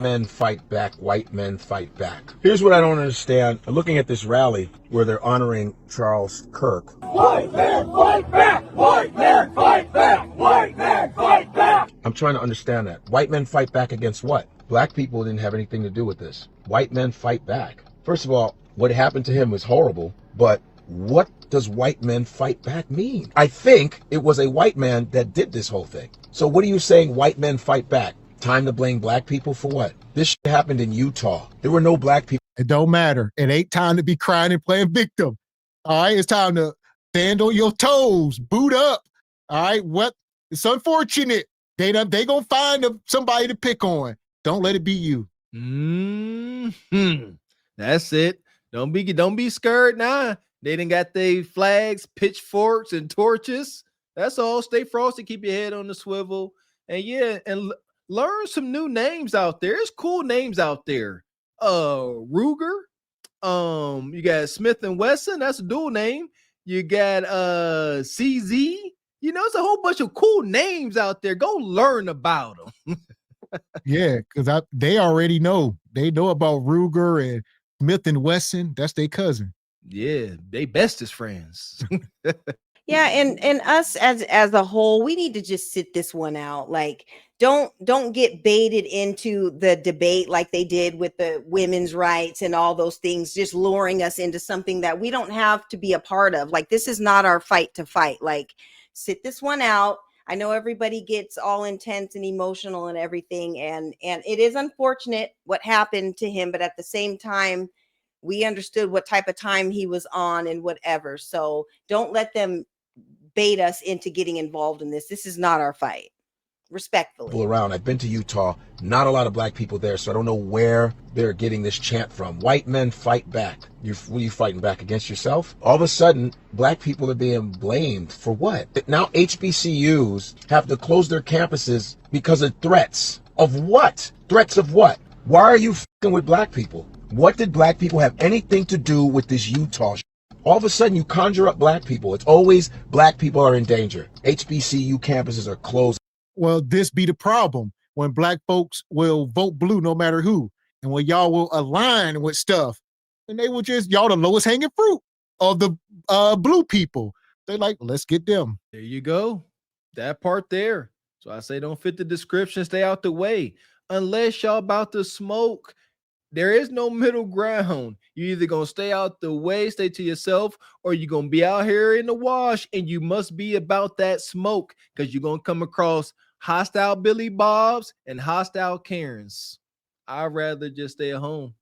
Men fight back, white men fight back. Here's what I don't understand. Looking at this rally where they're honoring Charles Kirk. White men fight back! White men fight back! White men fight back! I'm trying to understand that. White men fight back against what? Black people didn't have anything to do with this. White men fight back. First of all, what happened to him was horrible, but what does white men fight back mean? I think it was a white man that did this whole thing. So what are you saying white men fight back? Time to blame black people for what? This shit happened in Utah. There were no black people. It don't matter. It ain't time to be crying and playing victim. All right, it's time to stand on your toes, boot up. All right, what? It's unfortunate. They gonna find somebody to pick on. Don't let it be you. That's it. Don't be scared now. They done got their flags, pitchforks, and torches. That's all. Stay frosty. Keep your head on the swivel. And yeah, and learn some new names out there. There's cool names out there. Ruger. You got Smith and Wesson. That's a dual name. You got CZ. You know, it's a whole bunch of cool names out there. Go learn about them. Yeah, because they already know. They know about Ruger and Smith and Wesson. That's their cousin. Yeah, they bestest friends. Yeah, and us as a whole, we need to just sit this one out. Like, don't get baited into the debate like they did with the women's rights and all those things, just luring us into something that we don't have to be a part of. Like, this is not our fight to fight. Like, sit this one out. I know everybody gets all intense and emotional and everything, and it is unfortunate what happened to him, but at the same time, we understood what type of time he was on and whatever. So don't let them bait us into getting involved in this. This is not our fight. Respectfully. Around. I've been to Utah. Not a lot of black people there, so I don't know where they're getting this chant from. White men fight back. What are you fighting back against yourself? All of a sudden, black people are being blamed for what? Now HBCUs have to close their campuses because of threats. Of what? Threats of what? Why are you f***ing with black people? What did black people have anything to do with this Utah shit? All of a sudden, you conjure up black people. It's always black people are in danger. HBCU campuses are closed. Well, this be the problem when black folks will vote blue no matter who. And when y'all will align with stuff, and they will just, y'all the lowest hanging fruit of the blue people. They're like, let's get them. There you go. That part there. So I say don't fit the description, stay out the way. Unless y'all about to smoke, there is no middle ground. You either gonna stay out the way, stay to yourself, or you're gonna be out here in the wash, and you must be about that smoke because you're gonna come across hostile Billy Bobs and hostile Karens. I'd rather just stay at home.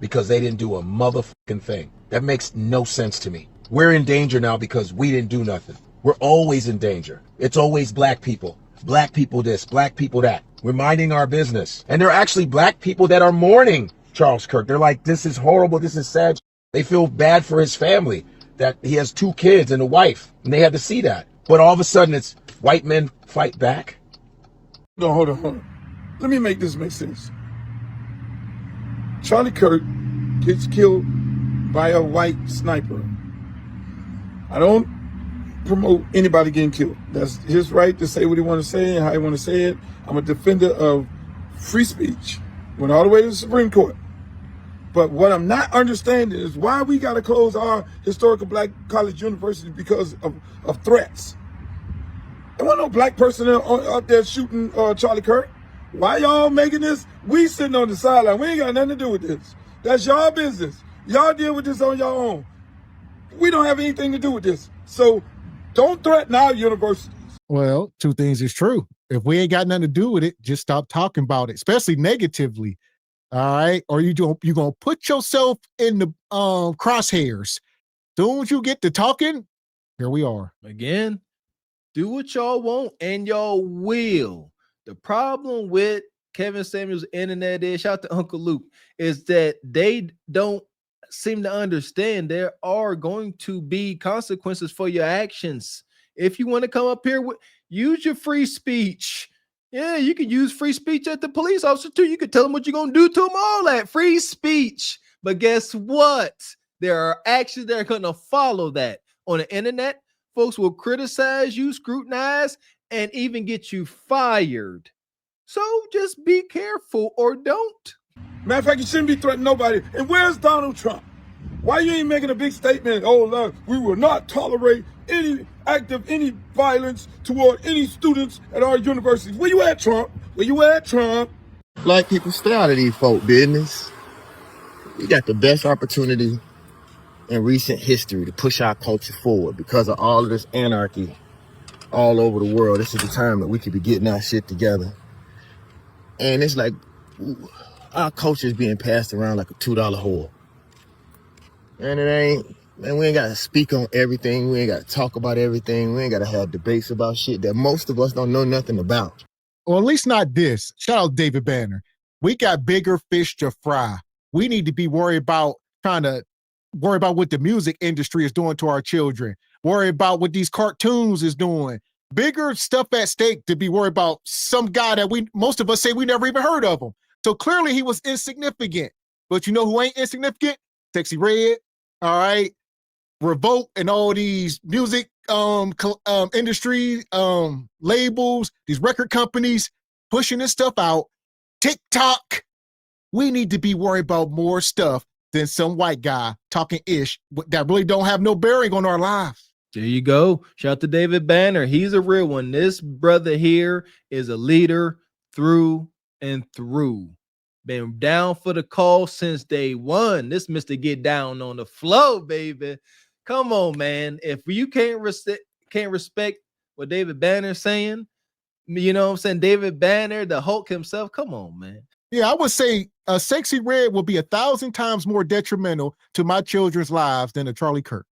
Because they didn't do a motherfucking thing. That makes no sense to me. We're in danger now because we didn't do nothing. We're always in danger. It's always black people. Black people this, black people that. We're minding our business. And there are actually black people that are mourning Charles Kirk. They're like, this is horrible, this is sad. They feel bad for his family, that he has 2 kids and a wife, and they had to see that. But all of a sudden it's white men fight back. No, hold on. Let me make this make sense. Charlie Kirk gets killed by a white sniper. I don't promote anybody getting killed. That's his right to say what he want to say and how he want to say it. I'm a defender of free speech. Went all the way to the Supreme Court. But what I'm not understanding is why we got to close our historical black college universities because of threats. There wasn't no black person out there shooting Charlie Kirk. Why y'all making this? We sitting on the sideline. We ain't got nothing to do with this. That's y'all business. Y'all deal with this on your own. We don't have anything to do with this. So don't threaten our universities. Well, 2 things is true. If we ain't got nothing to do with it, just stop talking about it, especially negatively. All right. Or you're going to put yourself in the crosshairs. Soon as you get to talking, here we are. Again, do what y'all want and y'all will. The problem with Kevin Samuels' internet is, shout out to Uncle Luke, is that they don't seem to understand there are going to be consequences for your actions. If you want to come up here with, use your free speech. Yeah, you can use free speech at the police officer too. You can tell them what you're going to do to them, all that free speech. But guess what? There are actions that are going to follow that. On the internet, folks will criticize you, scrutinize, and even get you fired. So just be careful or don't. Matter of fact, you shouldn't be threatening nobody. And where's Donald Trump? Why you ain't making a big statement? Oh, look, we will not tolerate any act of any violence toward any students at our universities. Where you at, Trump? Where you at, Trump? Black people, stay out of these folk business. We got the best opportunity in recent history to push our culture forward because of all of this anarchy all over the world. This is the time that we could be getting our shit together. And it's like our culture is being passed around like a $2 whore. And it ain't, man, we ain't got to speak on everything. We ain't got to talk about everything. We ain't got to have debates about shit that most of us don't know nothing about. Or at least not this. Shout out David Banner. We got bigger fish to fry. We need to be worried about what the music industry is doing to our children. Worry about what these cartoons is doing. Bigger stuff at stake to be worried about some guy that most of us say we never even heard of him. So clearly he was insignificant. But you know who ain't insignificant? Sexy Red, all right? Revolt and all these music industry labels, these record companies pushing this stuff out. TikTok. We need to be worried about more stuff than some white guy talking ish that really don't have no bearing on our lives. There you go. Shout out to David Banner. He's a real one. This brother here is a leader through and through. Been down for the call since day one. This Mr. Get Down on the flow, baby. Come on, man. If you can't respect what David Banner's saying, you know what I'm saying? David Banner, the Hulk himself. Come on, man. Yeah, I would say a Sexy Red will be 1,000 times more detrimental to my children's lives than a Charlie Kirk.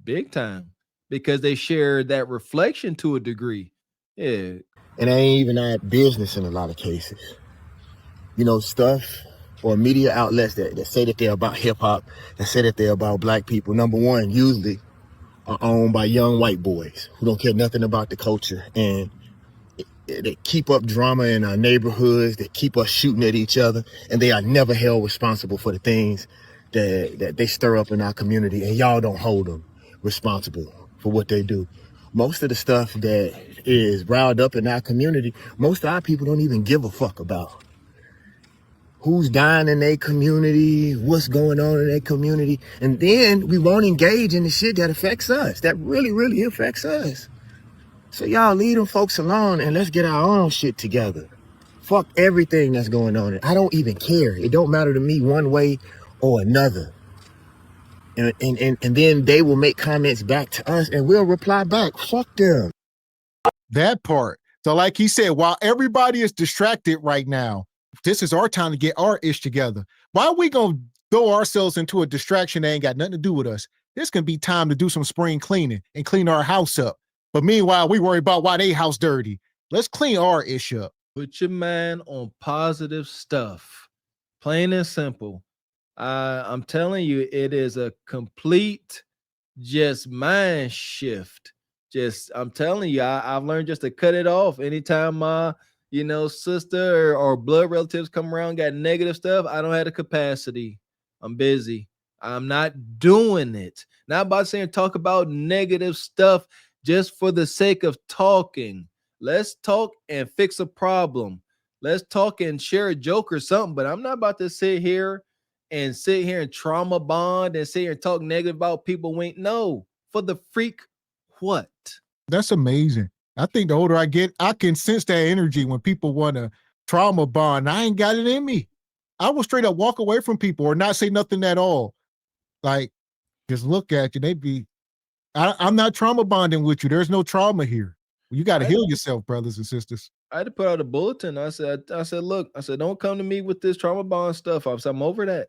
Big time. Because they share that reflection to a degree. Yeah. And they ain't even our business in a lot of cases. You know, stuff or media outlets that say that they're about hip hop, that say that they're about black people, number one, usually are owned by young white boys who don't care nothing about the culture. And they keep up drama in our neighborhoods. They keep us shooting at each other, and they are never held responsible for the things that they stir up in our community. And y'all don't hold them responsible for what they do. Most of the stuff that is riled up in our community, most of our people don't even give a fuck about. Who's dying in their community, what's going on in their community. And then we won't engage in the shit that affects us, that really, really affects us. So y'all leave them folks alone and let's get our own shit together. Fuck everything that's going on. I don't even care. It don't matter to me one way or another. And then they will make comments back to us and we'll reply back. Fuck them. That part. So like he said, while everybody is distracted right now, this is our time to get our ish together. Why are we going to throw ourselves into a distraction that ain't got nothing to do with us? This can be time to do some spring cleaning and clean our house up. But meanwhile, we worry about why they house dirty. Let's clean our ish up. Put your mind on positive stuff. Plain and simple. I'm telling you, it is a complete just mind shift. I'm telling you, I've learned just to cut it off. Anytime my, sister or blood relatives come around, got negative stuff, I don't have the capacity. I'm busy. I'm not doing it. Not about saying talk about negative stuff just for the sake of talking. Let's talk and fix a problem. Let's talk and share a joke or something, but I'm not about to sit here and trauma bond and sit here and talk negative about people. No, for the freak, what? That's amazing. I think the older I get, I can sense that energy when people want to trauma bond. I ain't got it in me. I will straight up walk away from people or not say nothing at all. Like, just look at you. I'm not trauma bonding with you. There's no trauma here. You got to heal yourself, brothers and sisters. I had to put out a bulletin. I said, look, don't come to me with this trauma bond stuff. I'm over that.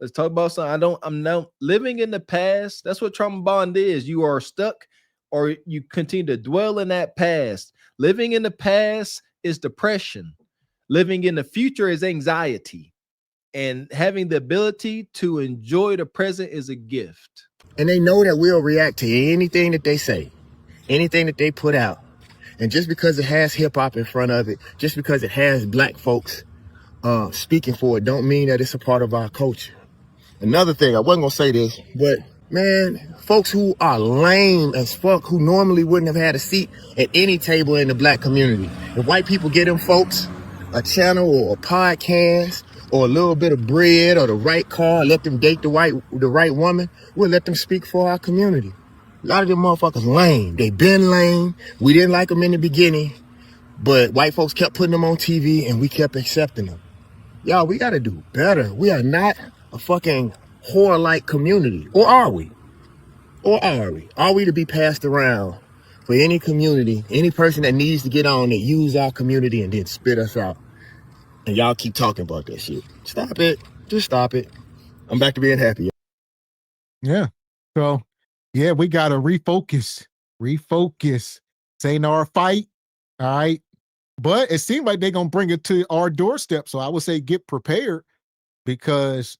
Let's talk about something. I'm now living in the past. That's what trauma bond is. You are stuck or you continue to dwell in that past. Living in the past is depression. Living in the future is anxiety. And having the ability to enjoy the present is a gift. And they know that we'll react to anything that they say, anything that they put out. And just because it has hip hop in front of it, just because it has black folks speaking for it, don't mean that it's a part of our culture. Another thing, I wasn't gonna say this, but man, folks who are lame as fuck, who normally wouldn't have had a seat at any table in the black community. If white people get them folks, a channel or a podcast or a little bit of bread or the right car, let them date the right woman, we'll let them speak for our community. A lot of them motherfuckers lame. They been lame. We didn't like them in the beginning, but white folks kept putting them on TV and we kept accepting them. Y'all, we gotta do better. We are not a fucking whore-like community. Or are we? Or are we? Are we to be passed around for any community, any person that needs to get on that use our community and then spit us out? And y'all keep talking about that shit. Stop it. Just stop it. I'm back to being happy. Yeah. So, yeah, we got to refocus. Refocus. This ain't our fight. All right. But it seems like they're going to bring it to our doorstep. So I would say get prepared, because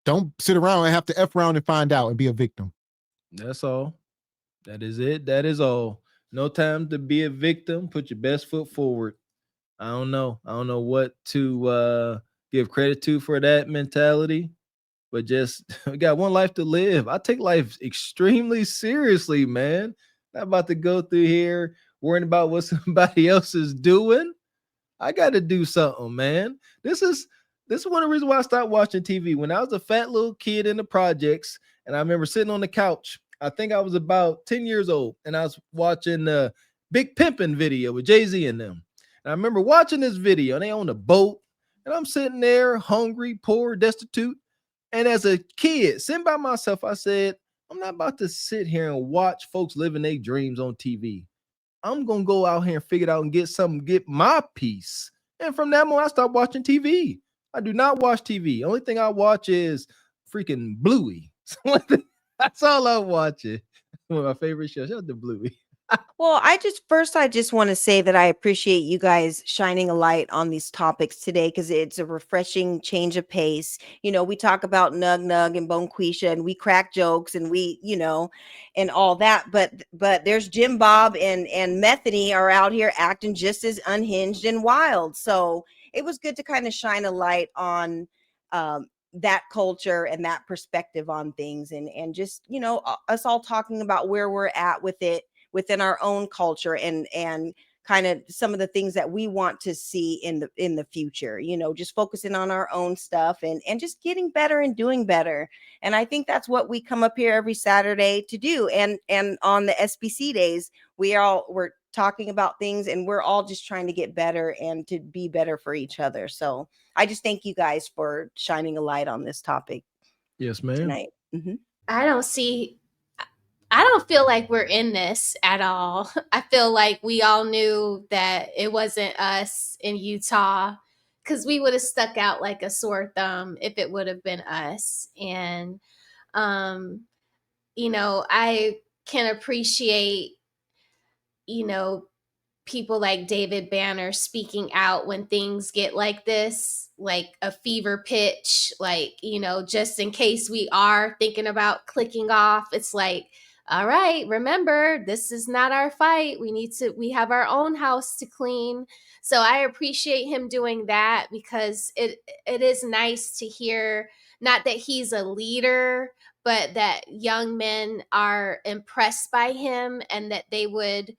don't sit around and have to F around and find out and be a victim. That's all. That is it. That is all. No time to be a victim. Put your best foot forward. I don't know what to give credit to for that mentality, but just we got one life to live. I take life extremely seriously, man. Not about to go through here worrying about what somebody else is doing. I got to do something, man. This is one of the reasons why I stopped watching TV. When I was a fat little kid in the projects, and I remember sitting on the couch, I think I was about 10 years old, and I was watching the Big Pimpin' video with Jay-Z and them. And I remember watching this video, and they on a boat, and I'm sitting there hungry, poor, destitute. And as a kid, sitting by myself, I said, I'm not about to sit here and watch folks living their dreams on TV. I'm going to go out here and figure it out and get my piece. And from that moment, I stopped watching TV. I do not watch TV. Only thing I watch is freaking Bluey. That's all I'm watching. One of my favorite shows. Shout out to Bluey. Well, I just want to say that I appreciate you guys shining a light on these topics today, because it's a refreshing change of pace. You know, we talk about Nug Nug and Bonquisha, and we crack jokes, and we, and all that. But there's Jim Bob and Metheny are out here acting just as unhinged and wild. So it was good to kind of shine a light on that culture and that perspective on things, and just, us all talking about where we're at with it within our own culture, and kind of some of the things that we want to see in the future, just focusing on our own stuff and just getting better and doing better. And I think that's what we come up here every Saturday to do. And on the SBC days, we're talking about things, and we're all just trying to get better and to be better for each other. So I just thank you guys for shining a light on this topic. Yes, ma'am. Tonight. Mm-hmm. I don't feel like we're in this at all. I feel like we all knew that it wasn't us in Utah, because we would have stuck out like a sore thumb if it would have been us. And, I can appreciate, people like David Banner speaking out when things get like this, like a fever pitch, like, just in case we are thinking about clicking off. It's like, all right, remember, this is not our fight. We have our own house to clean. So I appreciate him doing that, because it is nice to hear, not that he's a leader, but that young men are impressed by him and that they would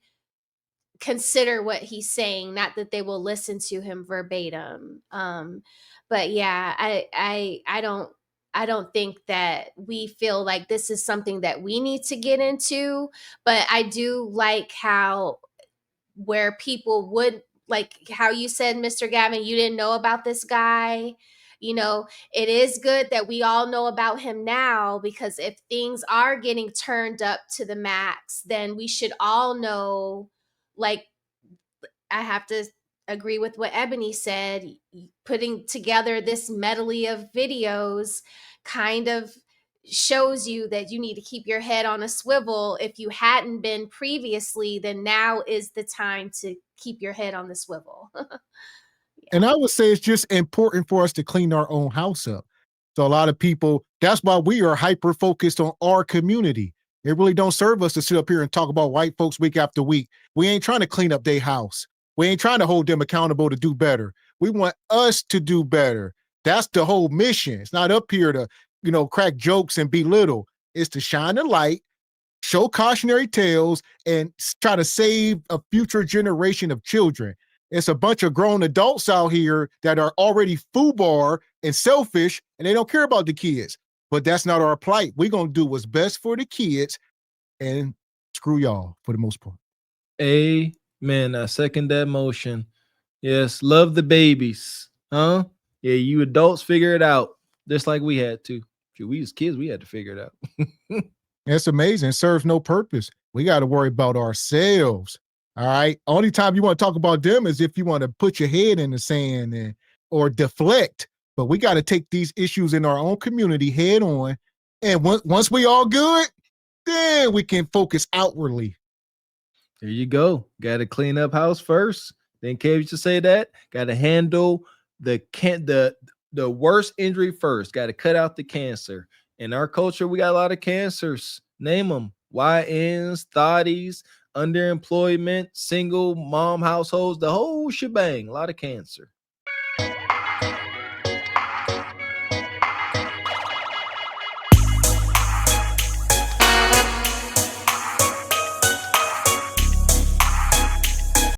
consider what he's saying, not that they will listen to him verbatim. But yeah, I don't think that we feel like this is something that we need to get into, but I do like where people would, like how you said, Mr. Gavin, you didn't know about this guy. It is good that we all know about him now, because if things are getting turned up to the max, then we should all know, like, I have to agree with what Ebony said, putting together this medley of videos kind of shows you that you need to keep your head on a swivel. If you hadn't been previously, then now is the time to keep your head on the swivel. And I would say it's just important for us to clean our own house up. So a lot of people, that's why we are hyper focused on our community. It really don't serve us to sit up here and talk about white folks week after week. We ain't trying to clean up their house. We ain't trying to hold them accountable to do better. We want us to do better. That's the whole mission. It's not up here to, crack jokes and belittle. It's to shine a light, show cautionary tales, and try to save a future generation of children. It's a bunch of grown adults out here that are already foobar and selfish, and they don't care about the kids. But that's not our plight. We're going to do what's best for the kids and screw y'all for the most part. Amen. I second that motion. Yes, love the babies. Huh? Yeah, you adults figure it out. Just like we had to. We as kids, we had to figure it out. It's amazing. It serves no purpose. We got to worry about ourselves. All right. Only time you want to talk about them is if you want to put your head in the sand or deflect. But we got to take these issues in our own community head on. And once we all good, then we can focus outwardly. There you go. Got to clean up house first. Then Kev used to say that. Got to handle the worst injury first. Got to cut out the cancer. In our culture, we got a lot of cancers. Name them. YNs, thotties, underemployment, single mom households, the whole shebang. A lot of cancer.